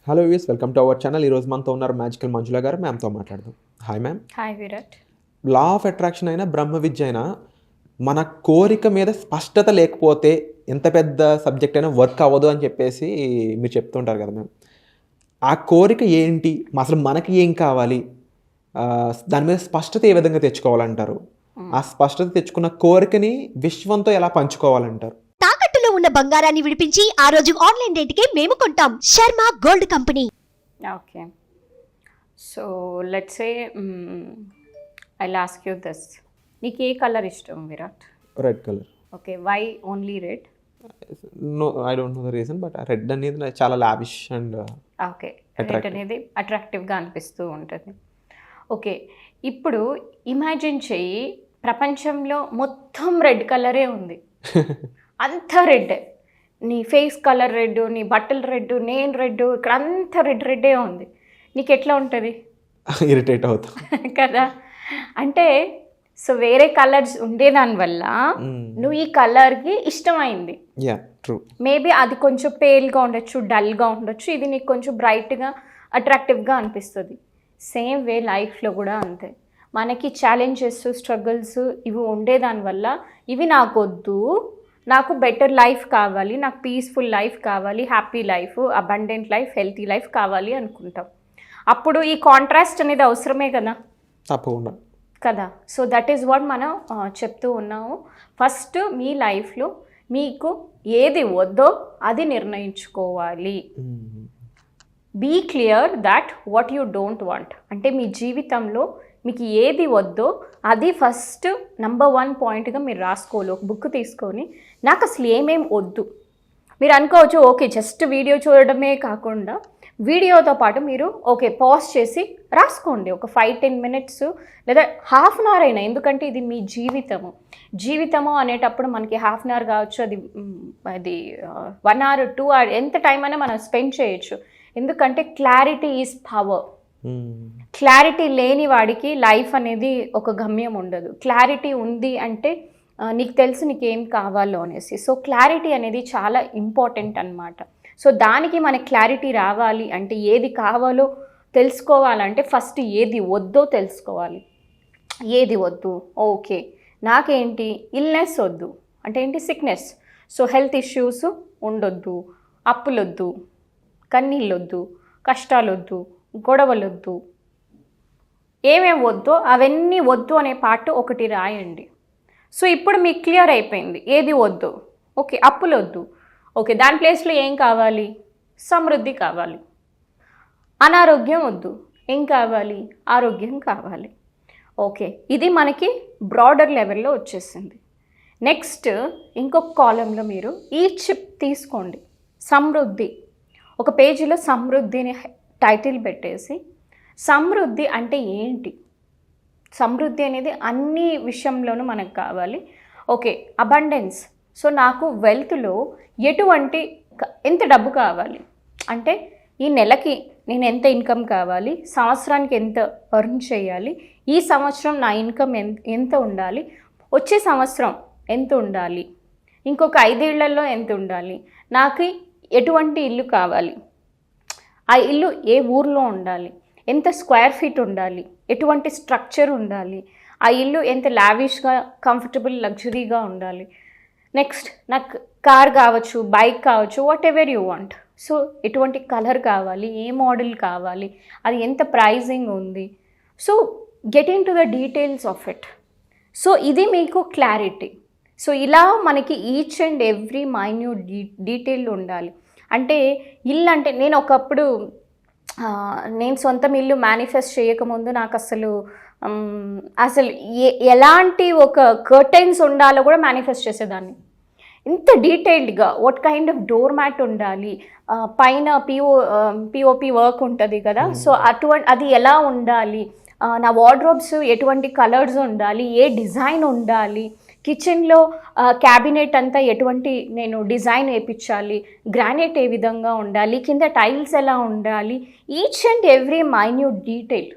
Hello views, welcome to our channel. ఈరోజు మనతో ఉన్నారు మ్యాజికల్ మంజుల గారు. మ్యామ్తో మాట్లాడదాం. Hi ma'am. Hi Virat. Law of attraction అయినా బ్రహ్మ విద్య అయినా మన కోరిక మీద స్పష్టత లేకపోతే ఎంత పెద్ద సబ్జెక్ట్ అయినా వర్క్ అవ్వదు అని చెప్పేసి మీరు చెప్తుంటారు కదా మ్యామ్. ఆ కోరిక ఏంటి, అసలు మనకి ఏం కావాలి, దాని మీద స్పష్టత ఏ విధంగా తెచ్చుకోవాలంటారు? ఆ స్పష్టత తెచ్చుకున్న కోరికని విశ్వంతో ఎలా పంచుకోవాలంటారు? తాకట్టులో ఉన్న బంగారాన్ని విడిపించి ఆ రోజు ఆన్లైన్ రేటుకే మేము కొంటాం. Sharma gold company. Okay, so let's say I ask you this. నీకు ఏ కలర్ ఇష్టం Virat? Red colour. Okay, why only red? No, I don't know the reason, but red అనేది నాకు చాలా లావిష్ అండ్ ఓకే, రెడ్ అనేది అట్రాక్టివ్గా అనిపిస్తూ ఉంటుంది. ఓకే, ఇప్పుడు ఇమాజిన్ చెయ్యి, ప్రపంచంలో మొత్తం రెడ్ కలరే ఉంది. అంతా రెడ్. నీ ఫేస్ కలర్ రెడ్, నీ బట్టలు రెడ్, నేను రెడ్, ఇక్కడ అంతా రెడ్డే ఉంది. నీకు ఎట్లా ఉంటుంది? ఇరిటేట్ అవుతా కదా. అంటే సో వేరే కలర్స్ ఉండేదానివల్ల నువ్వు ఈ కలర్కి ఇష్టమైంది. ట్రూ. మేబీ అది కొంచెం పేల్గా ఉండొచ్చు, డల్గా ఉండొచ్చు, ఇది నీకు కొంచెం బ్రైట్గా అట్రాక్టివ్గా అనిపిస్తుంది. సేమ్ వే లైఫ్లో కూడా అంతే. మనకి ఛాలెంజెస్, స్ట్రగుల్స్ ఇవి ఉండేదానివల్ల ఇవి నాకు వద్దు, నాకు బెటర్ లైఫ్ కావాలి, నాకు పీస్ఫుల్ లైఫ్ కావాలి, happy life, abundant life, healthy life కావాలి అనుకుంటాం. అప్పుడు ఈ కాంట్రాస్ట్ అనేది అవసరమే కదా. తప్పకుండా కదా. సో దట్ ఈస్ వాట్ మనం చెప్తూ ఉన్నాము. ఫస్ట్ మీ లైఫ్లో మీకు ఏది వద్దో అది నిర్ణయించుకోవాలి. Be clear that what you don't want. అంటే మీ జీవితంలో మీకు ఏది వద్దో అది ఫస్ట్ నంబర్ 1 పాయింట్గా మీరు రాసుకోవాలి. ఒక బుక్ తీసుకొని నాకు అసలు ఏమేం వద్దు. మీరు అనుకోవచ్చు ఓకే జస్ట్ వీడియో చూడడమే కాకుండా వీడియోతో పాటు మీరు ఓకే పాజ్ చేసి రాసుకోండి. ఒక 5-10 మినిట్స్ లేదా హాఫ్ అన్ అవర్ అయినా. ఎందుకంటే ఇది మీ జీవితము అనేటప్పుడు మనకి హాఫ్ అన్ అవర్ కావచ్చు, అది 1 hour 2 hour ఎంత టైం అయినా మనం స్పెండ్ చేయొచ్చు. ఎందుకంటే క్లారిటీ ఈజ్ పవర్. క్లారిటీ లేని వాడికి లైఫ్ అనేది ఒక గమ్యం ఉండదు. క్లారిటీ ఉంది అంటే నీకు తెలుసు నీకేం కావాలో అనేసి. సో క్లారిటీ అనేది చాలా ఇంపార్టెంట్ అన్నమాట. సో దానికి మనకి క్లారిటీ రావాలి అంటే, ఏది కావాలో తెలుసుకోవాలంటే ఫస్ట్ ఏది వద్దో తెలుసుకోవాలి. ఏది వద్దు? ఓకే నాకేంటి, ఇల్నెస్ వద్దు. అంటే ఏంటి? సిక్నెస్. సో హెల్త్ ఇష్యూస్ ఉండొద్దు, అప్పులొద్దు, కన్నీళ్ళొద్దు, కష్టాలొద్దు, గొడవలొద్దు. ఏమేమి వద్దో అవన్నీ వద్దు అనే పార్ట్ ఒకటి రాయండి. సో ఇప్పుడు మీకు క్లియర్ అయిపోయింది ఏది వద్దు. ఓకే, అప్పులొద్దు. ఓకే, దాని ప్లేస్లో ఏం కావాలి? సమృద్ధి కావాలి. అనారోగ్యం వద్దు. ఏం కావాలి? ఆరోగ్యం కావాలి. ఓకే, ఇది మనకి బ్రాడర్ లెవెల్లో వచ్చేసింది. నెక్స్ట్ ఇంకొక కాలంలో మీరు ఈ చిప్ తీసుకోండి, సమృద్ధి. ఒక పేజీలో సమృద్ధి అనే టైటిల్ పెట్టేసి, సమృద్ధి అంటే ఏంటి? సమృద్ధి అనేది అన్ని విషయంలోనూ మనకు కావాలి. Okay, abundance. సో నాకు వెల్త్లో ఎంత డబ్బు కావాలి అంటే, ఈ నెలకి నేను ఎంత ఇన్కమ్ కావాలి, సంవత్సరానికి ఎంత ఎర్న్ చేయాలి, ఈ సంవత్సరం నా ఇన్కమ్ ఎంత ఉండాలి, వచ్చే సంవత్సరం ఎంత ఉండాలి, ఇంకొక 5 ఏళ్లలో ఎంత ఉండాలి, నాకు ఎటువంటి ఇల్లు కావాలి, ఆ ఇల్లు ఏ ఊర్లో ఉండాలి, ఎంత స్క్వేర్ ఫీట్ ఉండాలి, ఎటువంటి స్ట్రక్చర్ ఉండాలి, ఆ ఇల్లు ఎంత లావిష్గా, కంఫర్టబుల్, లగ్జరీగా ఉండాలి. నెక్స్ట్ నాకు కార్ కావచ్చు, బైక్ కావచ్చు, what ever you want. So ఎటువంటి కలర్ కావాలి, ఏ మోడల్ కావాలి, అది ఎంత ప్రైజింగ్ ఉంది. So get in to the details of it. So ఇది మీకు క్లారిటీ. సో ఇలా మనకి each and every minute detail ఉండాలి. అంటే ఇల్లు అంటే, నేను ఒకప్పుడు నేను సొంతం ఇల్లు మేనిఫెస్ట్ చేయకముందు నాకు అసలు ఎలాంటి ఒక కర్టెన్స్ ఉండాలో కూడా మేనిఫెస్ట్ చేసేదాన్ని. ఇంత డీటెయిల్డ్గా what kind of door mat ఉండాలి, పైన పిఓపి వర్క్ ఉంటుంది కదా, సో అది ఎలా ఉండాలి, నా వార్డ్రోబ్స్ ఎటువంటి కలర్స్ ఉండాలి, ఏ డిజైన్ ఉండాలి, కిచెన్లో క్యాబినెట్ అంతా ఎటువంటి నేను డిజైన్ వేయించాలి, గ్రానైట్ ఏ విధంగా ఉండాలి, కింద టైల్స్ ఎలా ఉండాలి, each and every minute detail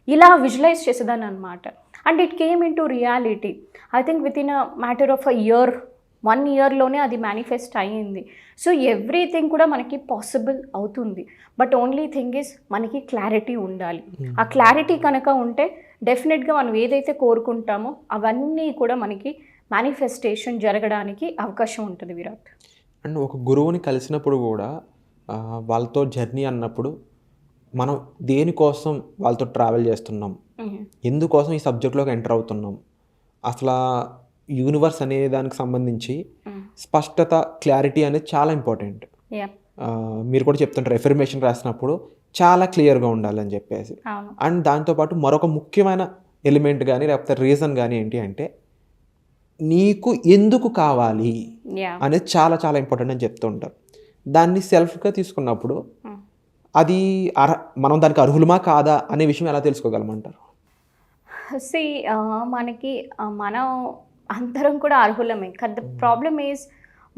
ఇలా విజువలైజ్ చేసేదాన్ని అనమాట. And it came in to reality. I think with in a matter of a year 1 ఇయర్లోనే అది మేనిఫెస్ట్ అయ్యింది. సో ఎవ్రీథింగ్ కూడా మనకి పాసిబుల్ అవుతుంది. బట్ ఓన్లీ థింగ్ ఇస్ మనకి క్లారిటీ ఉండాలి. ఆ క్లారిటీ కనుక ఉంటే డెఫినెట్గా మనం ఏదైతే కోరుకుంటామో అవన్నీ కూడా మనకి మేనిఫెస్టేషన్ జరగడానికి అవకాశం ఉంటుంది విరాట్. అండ్ ఒక గురువుని కలిసినప్పుడు కూడా వాళ్ళతో జర్నీ అన్నప్పుడు మనం దేనికోసం వాళ్ళతో ట్రావెల్ చేస్తున్నాం, ఎందుకోసం ఈ సబ్జెక్ట్లోకి ఎంటర్ అవుతున్నాం, అసలు యూనివర్స్ అనే దానికి సంబంధించి స్పష్టత, క్లారిటీ అనేది చాలా ఇంపార్టెంట్. మీరు కూడా చెప్తుంటారు ఎఫర్మేషన్ రాసినప్పుడు చాలా క్లియర్గా ఉండాలని చెప్పేసి. అండ్ దాంతోపాటు మరొక ముఖ్యమైన ఎలిమెంట్ కానీ లేకపోతే రీజన్ కానీ ఏంటి అంటే నీకు ఎందుకు కావాలి అనేది చాలా చాలా ఇంపార్టెంట్ అని చెప్తూ ఉంటారు. దాన్ని సెల్ఫ్గా తీసుకున్నప్పుడు అది మనం దానికి అర్హులమా కాదా అనే విషయం ఎలా తెలుసుకోగలమంటారు? మనకి మనం అందరం కూడా అర్హులమే. ద ప్రాబ్లమ్ ఈజ్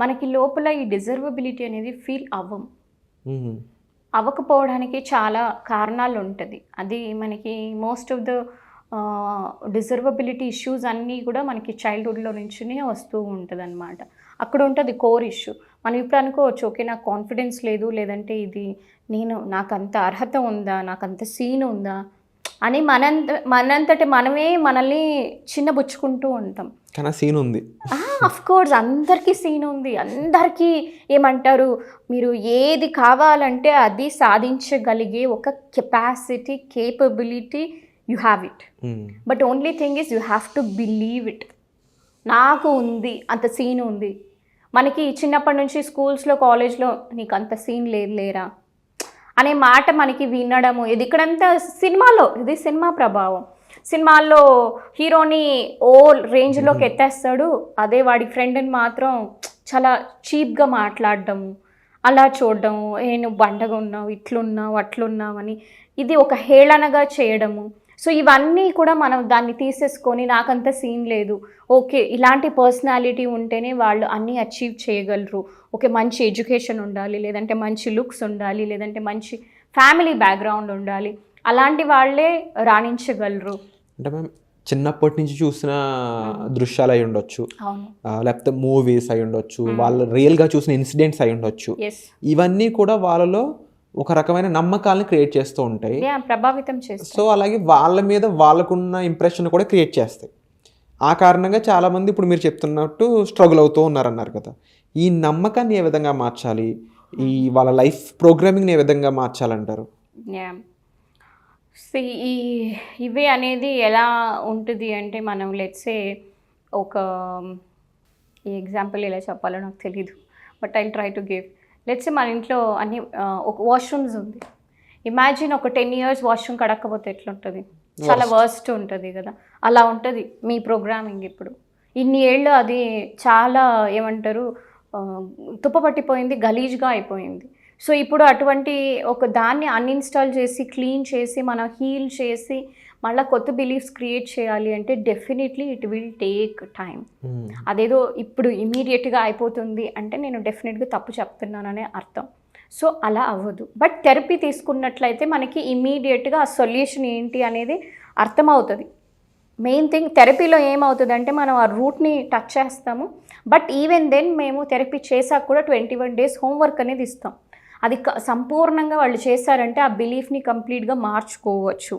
మనకి లోపల ఈ డిజర్వబిలిటీ అనేది ఫీల్ అవ్వకపోవడానికి చాలా కారణాలు ఉంటుంది. అది మనకి మోస్ట్ ఆఫ్ ద డిజర్వబిలిటీ ఇష్యూస్ అన్నీ కూడా మనకి చైల్డ్హుడ్లో నుంచినే వస్తూ ఉంటుంది అనమాట. అక్కడ ఉంటుంది కోర్ ఇష్యూ. మనం ఇప్పుడు అనుకోవచ్చు, ఓకే నాకు కాన్ఫిడెన్స్ లేదు, లేదంటే ఇది నాకు అంత అర్హత ఉందా, నాకు అంత సీన్ ఉందా అని మనంతటి మనమే మనల్ని చిన్నబుచ్చుకుంటూ ఉంటాం. కానీ సీన్ ఉంది, అఫ్ కోర్స్ అందరికీ సీన్ ఉంది. అందరికీ ఏమంటారు, మీరు ఏది కావాలంటే అది సాధించగలిగే ఒక capacity, capability you have it. But only thing is you have to believe it. నాకు ఉంది, అంత సీన్ ఉంది. మనకి చిన్నప్పటి నుంచి స్కూల్స్లో, కాలేజ్లో నీకు అంత సీన్ లేరా అనే మాట మనకి వినడము. ఇది ఇక్కడంతా సినిమాలో, ఇది సినిమా ప్రభావం. సినిమాల్లో హీరోని ఓ రేంజ్లోకి ఎత్తేస్తాడు, అదే వాడి ఫ్రెండ్ని మాత్రం చాలా చీప్గా మాట్లాడడము, అలా చూడడము, నువ్వు బండగా ఉన్నావు, ఇట్లున్నావు, అట్లున్నావు అని ఇది ఒక హేళనగా చేయడము. సో ఇవన్నీ కూడా మనం దాన్ని తీసేసుకొని నాకంత సీన్ లేదు, ఓకే ఇలాంటి పర్సనాలిటీ ఉంటేనే వాళ్ళు అన్నీ అచీవ్ చేయగలరు, ఓకే మంచి ఎడ్యుకేషన్ ఉండాలి, లేదంటే మంచి లుక్స్ ఉండాలి, లేదంటే మంచి ఫ్యామిలీ బ్యాక్గ్రౌండ్ ఉండాలి, అలాంటి వాళ్ళే రాణించగలరు. అంటే మేము చిన్నప్పటి నుంచి చూసిన దృశ్యాలు అయి ఉండొచ్చు, లేకపోతే మూవీస్ అయి ఉండొచ్చు, వాళ్ళు రియల్గా చూసిన ఇన్సిడెంట్స్ అయి ఉండొచ్చు. ఇవన్నీ కూడా వాళ్ళలో ఒక రకమైన నమ్మకాలను క్రియేట్ చేస్తూ ఉంటాయి, ప్రభావితం చేస్తాయి. సో అలాగే వాళ్ళ మీద వాళ్ళకున్న ఇంప్రెషన్ కూడా క్రియేట్ చేస్తాయి. ఆ కారణంగా చాలామంది ఇప్పుడు మీరు చెప్తున్నట్టు స్ట్రగుల్ అవుతూ ఉన్నారన్నారు కదా. ఈ నమ్మకాన్ని ఏ విధంగా మార్చాలి, ఈ వాళ్ళ లైఫ్ ప్రోగ్రామింగ్ని ఏ విధంగా మార్చాలంటారు? ఇవి అనేది ఎలా ఉంటుంది అంటే, మనం లెట్సే ఒక ఎగ్జాంపుల్ ఎలా చెప్పాలో నాకు తెలీదు, but I try to give. Let's say మన ఇంట్లో అన్ని ఒక వాష్రూమ్స్ ఉంది. ఇమాజిన్ ఒక 10 years వాష్రూమ్ కడక్కపోతే ఎట్లుంటుంది, చాలా వర్స్ట్ ఉంటుంది కదా. అలా ఉంటుంది మీ ప్రోగ్రామింగ్. ఇప్పుడు ఇన్ని ఏళ్ళు అది చాలా ఏమంటారు తుప్పపట్టిపోయింది, గలీజ్గా అయిపోయింది. సో ఇప్పుడు అటువంటి ఒక దాన్ని అన్ఇన్స్టాల్ చేసి, క్లీన్ చేసి, మనం హీల్ చేసి మళ్ళీ కొత్త బిలీఫ్స్ క్రియేట్ చేయాలి అంటే definitely it will take time. అదేదో ఇప్పుడు ఇమీడియట్గా అయిపోతుంది అంటే నేను డెఫినెట్గా తప్పు చెప్తున్నాననే అర్థం. సో అలా అవ్వదు. బట్ థెరపీ తీసుకున్నట్లయితే మనకి ఇమీడియట్గా ఆ సొల్యూషన్ ఏంటి అనేది అర్థమవుతుంది. మెయిన్ థింగ్ థెరపీలో ఏమవుతుంది అంటే మనం ఆ రూట్ని టచ్ చేస్తాము. బట్ ఈవెన్ దెన్ మేము థెరపీ చేశాక కూడా 21 days హోంవర్క్ అనేది ఇస్తాం. అది సంపూర్ణంగా వాళ్ళు చేశారంటే ఆ బిలీఫ్ని కంప్లీట్గా మార్చుకోవచ్చు.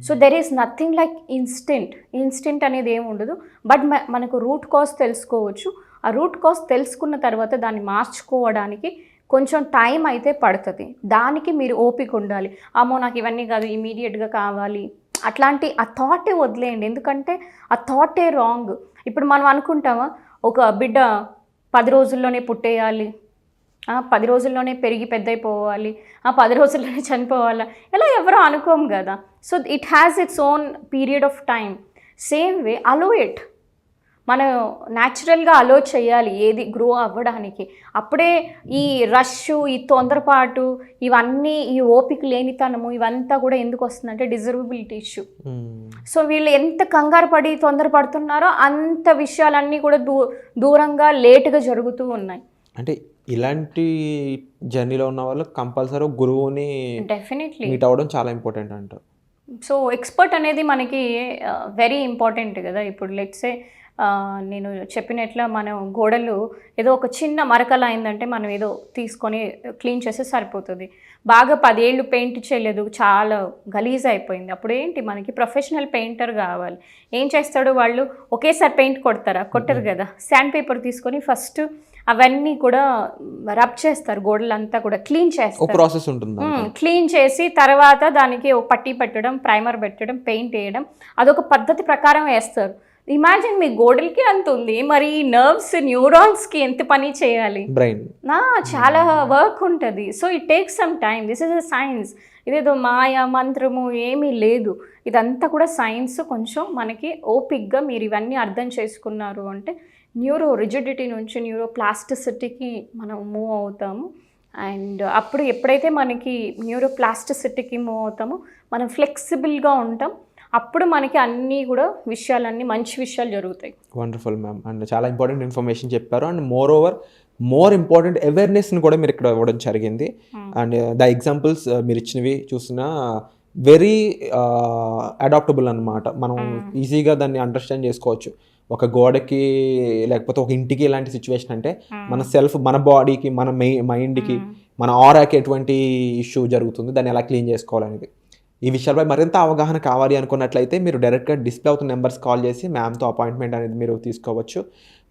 So there is nothing like instant అనేది ఏమి ఉండదు. బట్ మనకు రూట్ కాజ్ తెలుసుకోవచ్చు. ఆ రూట్ కాజ్ తెలుసుకున్న తర్వాత దాన్ని మార్చుకోవడానికి కొంచెం టైం అయితే పడుతుంది. దానికి మీరు ఓపిక ఉండాలి. అమ్మో నాకు ఇవన్నీ కాదు, ఇమీడియట్గా కావాలి అట్లాంటి ఆ థాటే వదిలేయండి. ఎందుకంటే ఆ థాటే రాంగ్. ఇప్పుడు మనం అనుకుంటామా ఒక బిడ్డ 10 రోజుల్లోనే పుట్టేయాలి, 10 రోజుల్లోనే పెరిగి పెద్దయిపోవాలి, 10 రోజుల్లోనే చనిపోవాలా, ఇలా ఎవరో అనుకోము కదా. So it has its own period of time. Same way allow it, మనం న్యాచురల్గా అలో చేయాలి ఏది గ్రో అవ్వడానికి. అప్పుడే ఈ రష్, ఈ తొందరపాటు, ఇవన్నీ ఈ ఓపిక లేనితనము ఇవంతా కూడా ఎందుకు వస్తుందంటే డిజర్వబిలిటీ ఇష్యూ. సో వీళ్ళు ఎంత కంగారు పడి తొందరపడుతున్నారో అంత విషయాలన్నీ కూడా దూరంగా లేటుగా జరుగుతూ ఉన్నాయి. అంటే ఇలాంటి జర్నీలో ఉన్న వాళ్ళు కంపల్సరీ గురువుని డెఫినెట్లీ మీట్ అవ్వడం చాలా ఇంపార్టెంట్ అంటారు. సో ఎక్స్పర్ట్ అనేది మనకి వెరీ ఇంపార్టెంట్ కదా. ఇప్పుడు లెట్సే నేను చెప్పినట్ల మనం గోడలు ఏదో ఒక చిన్న మరకలు అయిందంటే మనం ఏదో తీసుకొని క్లీన్ చేస్తే సరిపోతుంది. బాగా 10 ఏళ్ళు పెయింట్ చేయలేదు, చాలా గలీజ్ అయిపోయింది, అప్పుడు ఏంటి, మనకి ప్రొఫెషనల్ పెయింటర్ కావాలి. ఏం చేస్తాడు వాళ్ళు, ఒకేసారి పెయింట్ కొడతారా? కొట్టరు కదా. శాండ్ పేపర్ తీసుకొని ఫస్ట్ అవన్నీ కూడా రబ్ చేస్తారు, గోడలంతా కూడా క్లీన్ చేస్తారు. ప్రాసెస్ ఉంటుంది. క్లీన్ చేసి తర్వాత దానికి ఒక పట్టీ పెట్టడం, ప్రైమర్ పెట్టడం, పెయింట్ వేయడం, అదొక పద్ధతి ప్రకారం వేస్తారు. ఇమాజిన్ మీ గోడలకి అంత ఉంది, మరి నర్వ్స్, న్యూరాన్స్కి ఎంత పని చేయాలి, బ్రెయిన్ చాలా వర్క్ ఉంటుంది. So it takes some time. This is a science. ఇదేదో మాయ మంత్రము ఏమీ లేదు, ఇదంతా కూడా సైన్స్. కొంచెం మనకి ఓపిక్గా మీరు ఇవన్నీ అర్థం చేసుకున్నారు అంటే న్యూరో రిజిడిటీ నుంచి న్యూరో ప్లాస్టిసిటీకి మనం మూవ్ అవుతాము. అండ్ అప్పుడు ఎప్పుడైతే మనకి న్యూరో ప్లాస్టిసిటీకి మూవ్ అవుతామో మనం ఫ్లెక్సిబుల్గా ఉంటాం. అప్పుడు మనకి అన్నీ కూడా విషయాలన్నీ మంచి విషయాలు జరుగుతాయి. Wonderful ma'am. అండ్ చాలా ఇంపార్టెంట్ ఇన్ఫర్మేషన్ చెప్పారు. అండ్ మోర్ ఇంపార్టెంట్ అవేర్నెస్ని కూడా మీరు ఇక్కడ ఇవ్వడం జరిగింది. అండ్ ద ఎగ్జాంపుల్స్ మీరు ఇచ్చినవి చూసినా వెరీ అడాప్టబుల్ అనమాట. మనం ఈజీగా దాన్ని అండర్స్టాండ్ చేసుకోవచ్చు. ఒక గోడకి లేకపోతే ఒక ఇంటికి ఇలాంటి సిచ్యువేషన్ అంటే మన బాడీకి, మన మైండ్కి, మన ఆరాకి ఎటువంటి ఇష్యూ జరుగుతుంది, దాన్ని ఎలా క్లీన్ చేసుకోవాలనేది. ఈ విషయాలపై మరింత అవగాహన కావాలి అనుకున్నట్లయితే మీరు డైరెక్ట్గా డిస్ప్లే అవుతున్న నెంబర్స్ కాల్ చేసి మ్యామ్తో అపాయింట్మెంట్ అనేది మీరు తీసుకోవచ్చు.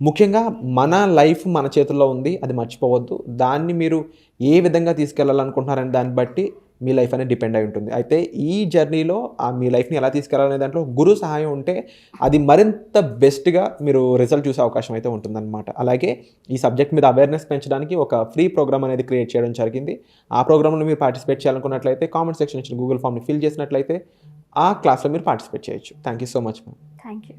ముఖ్యంగా మన లైఫ్ మన చేతుల్లో ఉంది, అది మర్చిపోవద్దు. దాన్ని మీరు ఏ విధంగా తీసుకెళ్లాలనుకుంటున్నారనే దాన్ని బట్టి మీ లైఫ్ అనేది డిపెండ్ అయి ఉంటుంది. అయితే ఈ జర్నీలో మీ లైఫ్ని ఎలా తీసుకెళ్లాలనే దాంట్లో గురు సహాయం ఉంటే అది మరింత బెస్ట్గా మీరు రిజల్ట్ చూసే అవకాశం అయితే ఉంటుందన్నమాట. అలాగే ఈ సబ్జెక్ట్ మీద అవేర్నెస్ పెంచడానికి ఒక ఫ్రీ ప్రోగ్రామ్ అనేది క్రియేట్ చేయడం జరిగింది. ఆ ప్రోగ్రాంలో మీరు పార్టిసిపేట్ చేయాలనుకున్నట్లయితే కామెంట్ సెక్షన్ ఇచ్చిన గూగుల్ ఫామ్ని ఫిల్ చేసినట్లయితే ఆ క్లాస్లో మీరు పార్టిసిపేట్ చేయొచ్చు. Thank you so much ma'am. Thank you.